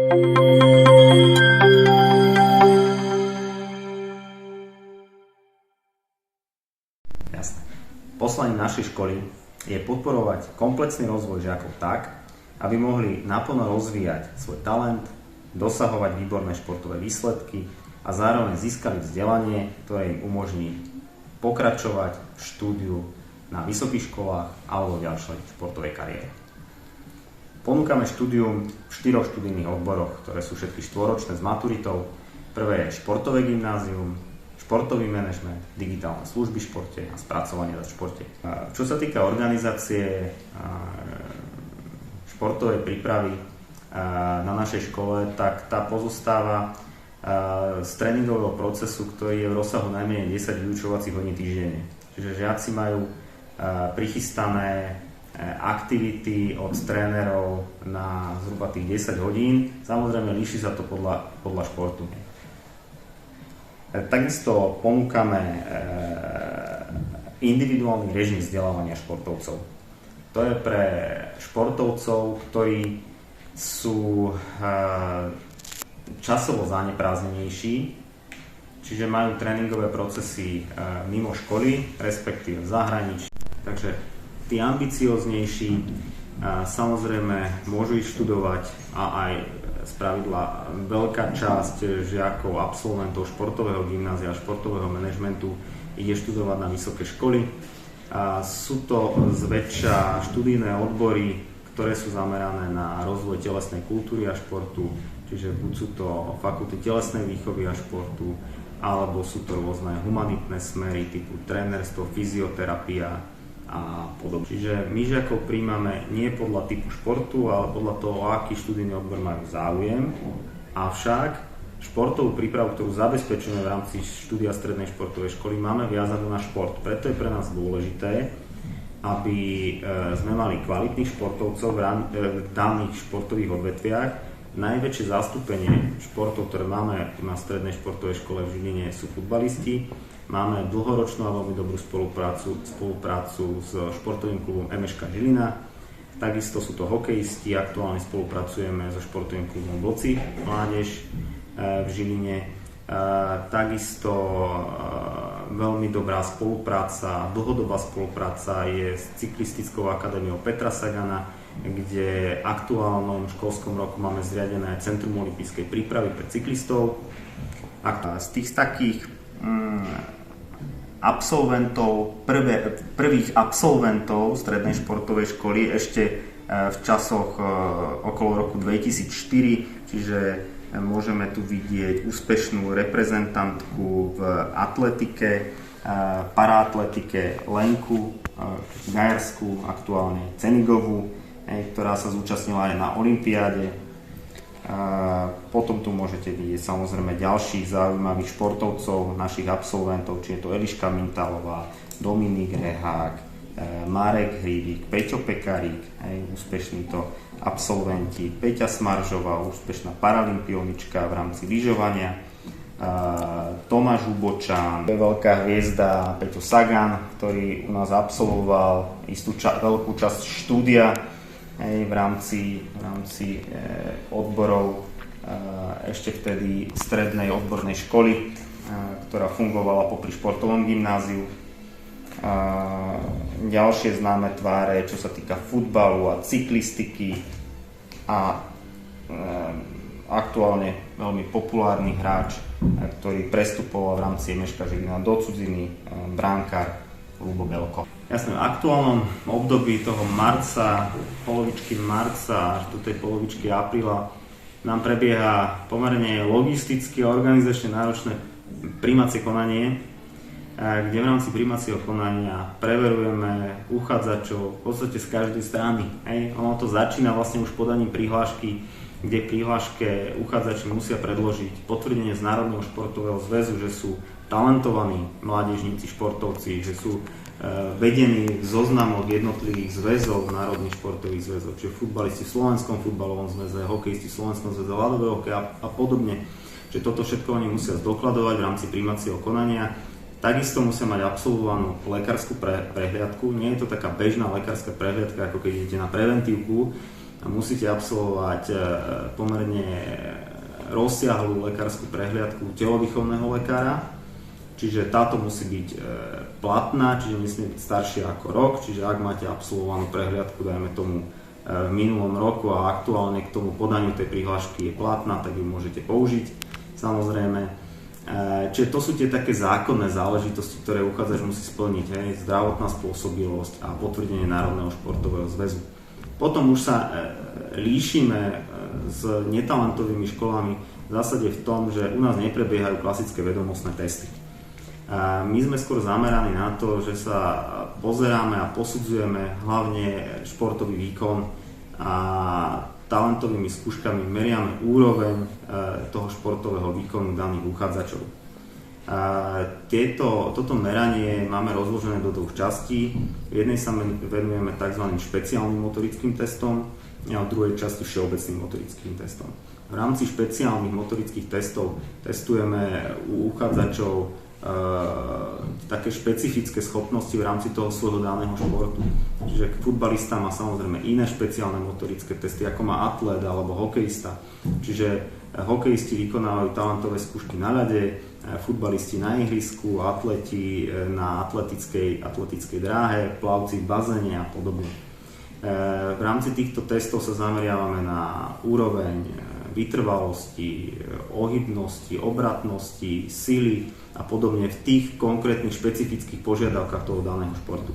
Jasné. Poslaním našej školy je podporovať komplexný rozvoj žiakov tak, aby mohli naplno rozvíjať svoj talent, dosahovať výborné športové výsledky a zároveň získali vzdelanie, ktoré im umožní pokračovať v štúdiu na vysokých školách alebo v ďalšej športovej kariére. Ponúkame štúdium v 4 študijných odboroch, ktoré sú všetky štvoročné s maturitou. Prvé je športové gymnázium, športový manažment, digitálne služby v športe a spracovanie v športe. Čo sa týka organizácie športovej prípravy na našej škole, tak tá pozostáva z tréningového procesu, ktorý je v rozsahu najmenej 10 vyučovacích hodín týždenne. Čiže žiaci majú prichystané aktivity od trénerov na zhruba tých 10 hodín. Samozrejme, líši sa to podľa športu. Takisto ponúkame individuálny režim vzdelávania športovcov. To je pre športovcov, ktorí sú časovo zaneprázdnenejší, čiže majú tréningové procesy mimo školy, respektíve v zahraničí. Takže tí ambicioznejší samozrejme môžu ísť študovať a aj spravidla veľká časť žiakov, absolventov športového gymnázia a športového manažmentu ide študovať na vysoké školy. Sú to zväčša študijné odbory, ktoré sú zamerané na rozvoj telesnej kultúry a športu, čiže buď sú to fakulty telesnej výchovy a športu, alebo sú to rôzne humanitné smery typu trénerstvo, fyzioterapia a podobne. Čiže my žiakov príjmame nie podľa typu športu, ale podľa toho, aký študijný odbor majú záujem. Avšak športovú prípravu, ktorú zabezpečujeme v rámci štúdia strednej športovej školy, máme viazanú na šport. Preto je pre nás dôležité, aby sme mali kvalitných športovcov v daných športových odvetviach. Najväčšie zastúpenie športov, ktoré máme na strednej športovej škole v Žiline, sú futbalisti. Máme dlhoročnú a veľmi dobrú spoluprácu s športovým klubom MŠK Žilina. Takisto sú to hokejisti, aktuálne spolupracujeme so športovým klubom Vlci Mládež v Žiline. Takisto veľmi dobrá spolupráca, dlhodobá spolupráca je s cyklistickou akadémiou Petra Sagana, kde v aktuálnom školskom roku máme zriadené Centrum olympijskej prípravy pre cyklistov. A z tých takých prvých absolventov strednej športovej školy ešte v časoch okolo roku 2004, čiže môžeme tu vidieť úspešnú reprezentantku v atletike, paraatletike Lenku Gajarsku, aktuálne Cenigovú, ktorá sa zúčastnila aj na olympiáde. Potom tu môžete vidieť samozrejme ďalších zaujímavých športovcov, našich absolventov, či je to Eliška Mintalová, Dominik Rehák, Marek Hrídik, Peťo Pekarík, úspešní to absolventi, Peťa Smaržová, úspešná paralympionička v rámci lyžovania, Tomáš Ubočán, veľká hviezda Peťo Sagan, ktorý u nás absolvoval istú veľkú časť štúdia v rámci odborov ešte vtedy strednej odbornej školy, ktorá fungovala popri športovom gymnáziu. Ďalšie známe tváre, čo sa týka futbalu a cyklistiky a aktuálne veľmi populárny hráč, ktorý prestupoval v rámci MŠK Žilina do cudziny, bránkár Ľubo Belko. Jasné, v aktuálnom období toho polovičky marca až do tej polovičky apríla nám prebieha pomerne logisticky a organizačne náročné prijímacie konanie, kde v rámci prijímacieho konania preverujeme uchádzačov v podstate z každej strany. Ono to začína vlastne už podaním prihlášky, kde prihláške uchádzači musia predložiť potvrdenie z Národného športového zväzu, že sú talentovaní mládežníci, športovci, že sú vedení v zoznamoch jednotlivých zväzov, národných športových zväzov, čiže futbalisti v Slovenskom futbalovom zväze, hokejisti v Slovenskom zväze ľadového hokeja a podobne. Čiže toto všetko oni musia zdokladovať v rámci prijímacieho konania. Takisto musia mať absolvovanú lekárskú prehliadku. Nie je to taká bežná lekárska prehliadka, ako keď idete na preventívku. Musíte absolvovať pomerne rozsiahlu lekárskú prehliadku telodýchovného lekára, čiže táto musí byť platná, čiže nesmie byť staršia ako rok, čiže ak máte absolvovanú prehliadku, dajme tomu v minulom roku a aktuálne k tomu podaniu tej prihlášky je platná, tak ju môžete použiť, samozrejme. Čiže to sú tie také zákonné záležitosti, ktoré uchádzač musí splniť, zdravotná spôsobilosť a potvrdenie Národného športového zväzu. Potom už sa líšime s netalentovými školami v zásade v tom, že u nás neprebiehajú klasické vedomostné testy. My sme skôr zameraní na to, že sa pozeráme a posudzujeme hlavne športový výkon a talentovými skúškami meriame úroveň toho športového výkonu daných uchádzačov. Toto meranie máme rozložené do dvoch častí. V jednej sa venujeme tzv. Špeciálnym motorickým testom a v druhej časti všeobecným motorickým testom. V rámci špeciálnych motorických testov testujeme u uchádzačov také špecifické schopnosti v rámci toho svojho daného športu. Čiže futbalista má samozrejme iné špeciálne motorické testy, ako má atlét alebo hokejista. Čiže hokejisti vykonávajú talentové skúšky na ľade, futbalisti na ihrisku, atleti na atletickej dráhe, plavci v bazéne a podobne. V rámci týchto testov sa zameriavame na úroveň vytrvalosti, ohybnosti, obratnosti, sily a podobne v tých konkrétnych špecifických požiadavkách toho daného športu.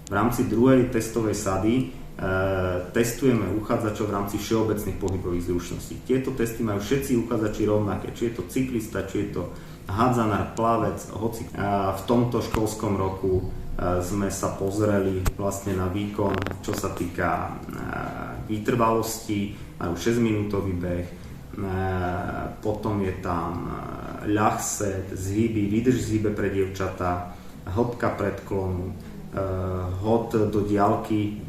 V rámci druhej testovej sady testujeme uchádzačov v rámci všeobecných pohybových zručností. Tieto testy majú všetci uchádzači rovnaké, či je to cyklista, či je to hádzanár, plavec, hoci. V tomto školskom roku sme sa pozreli vlastne na výkon, čo sa týka vytrvalosti, majú 6-minútový beh, potom je tam ľahset, zhyby, výdrž zhybe pre dievčatá, hĺbka predklonu, hod do diaľky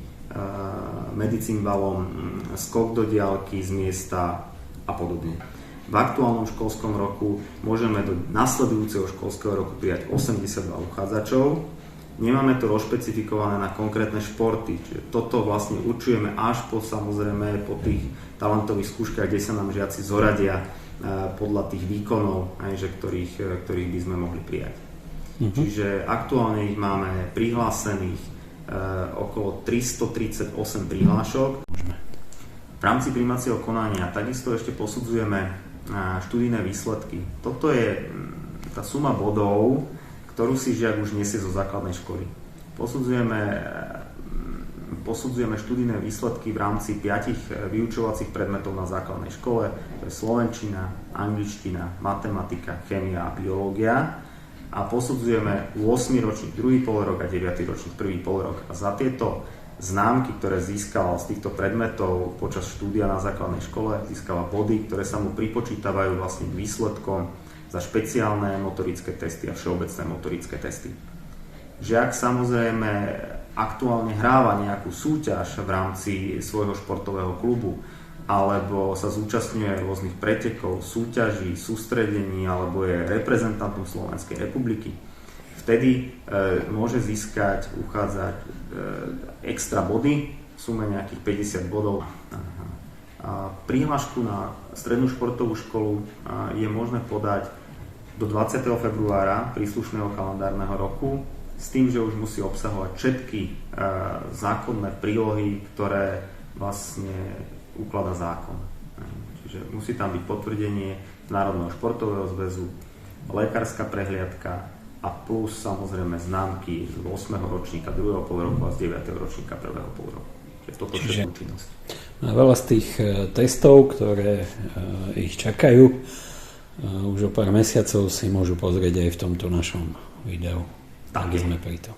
medicínvalom, skok do diaľky z miesta a podobne. V aktuálnom školskom roku môžeme do nasledujúceho školského roku prijať 82 uchádzačov. Nemáme to rozšpecifikované na konkrétne športy, čiže toto vlastne určujeme až samozrejme po tých talentových skúškach, kde sa nám žiaci zoradia podľa tých výkonov, ktorých by sme mohli prijať. Čiže aktuálne ich máme prihlásených okolo 338 prihlášok. V rámci prijímacieho konania takisto ešte posudzujeme študijné výsledky. Toto je tá suma bodov, ktorú si žiak už nesie zo základnej školy. Posudzujeme študijné výsledky v rámci 5 vyučovacích predmetov na základnej škole, to je slovenčina, angličtina, matematika, chémia a biológia. A posudzujeme 8. ročník, druhý polrok a 9. ročník, prvý polrok. A za tieto známky, ktoré získal z týchto predmetov počas štúdia na základnej škole, získava body, ktoré sa mu pripočítavajú vlastne k výsledkom za špeciálne motorické testy a všeobecné motorické testy. Žiak samozrejme aktuálne hráva nejakú súťaž v rámci svojho športového klubu alebo sa zúčastňuje rôznych pretekov, súťaží, sústredení alebo je reprezentantom Slovenskej republiky. Vtedy môže získať uchádzať extra body v sume nejakých 50 bodov. Prihlášku na strednú športovú školu je možné podať do 20. februára príslušného kalendárneho roku s tým, že už musí obsahovať všetky zákonné prílohy, ktoré vlastne ukladá zákon. Čiže musí tam byť potvrdenie Národného športového zväzu, lekárska prehliadka a plus samozrejme známky z 8. ročníka 2. polroku a z 9. ročníka 1. polroku. Čiže toto je činnosť. Veľa z tých testov, ktoré ich čakajú, už o pár mesiacov si môžu pozrieť aj v tomto našom videu. Tak sme pri tom.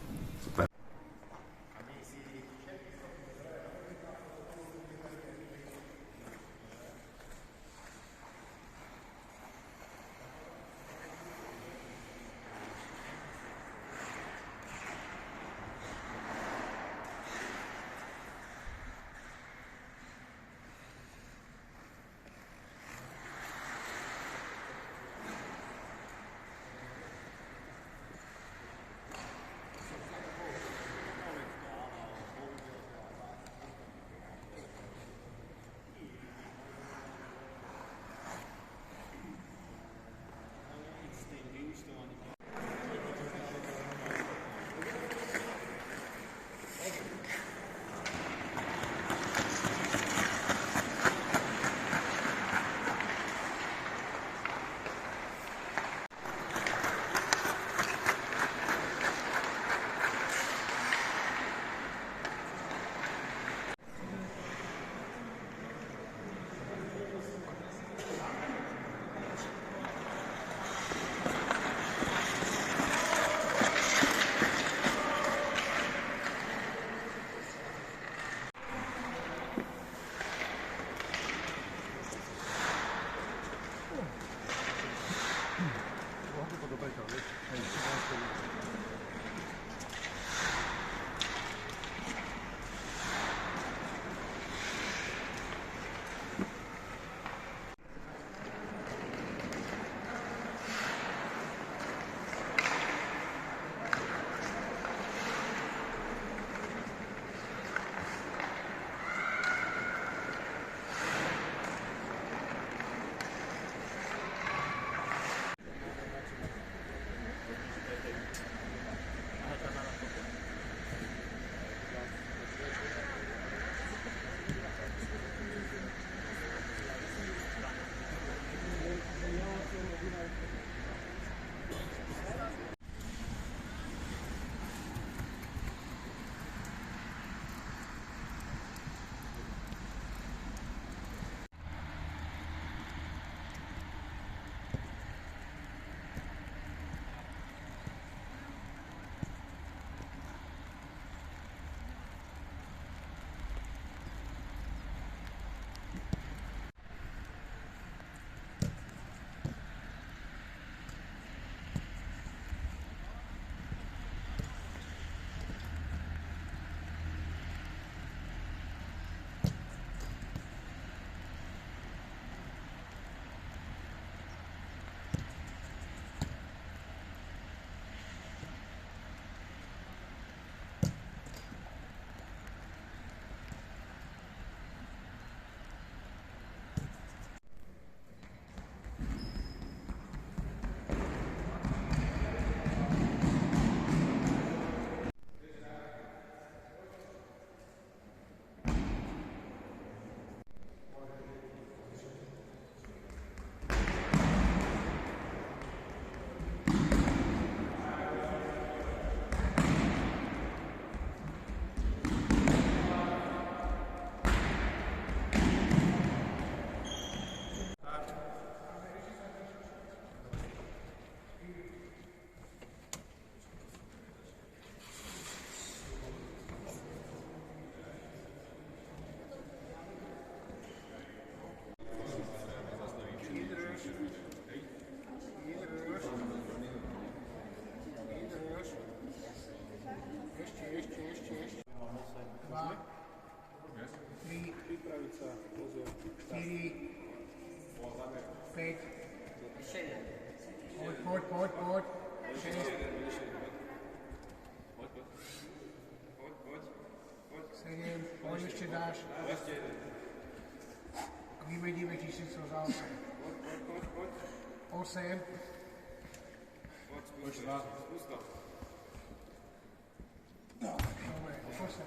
5. Pojď. 6. 7. Pojď, ještě dáš. A vymeníme tisíc zálce. 8. Pojď 2. Dobre, 8.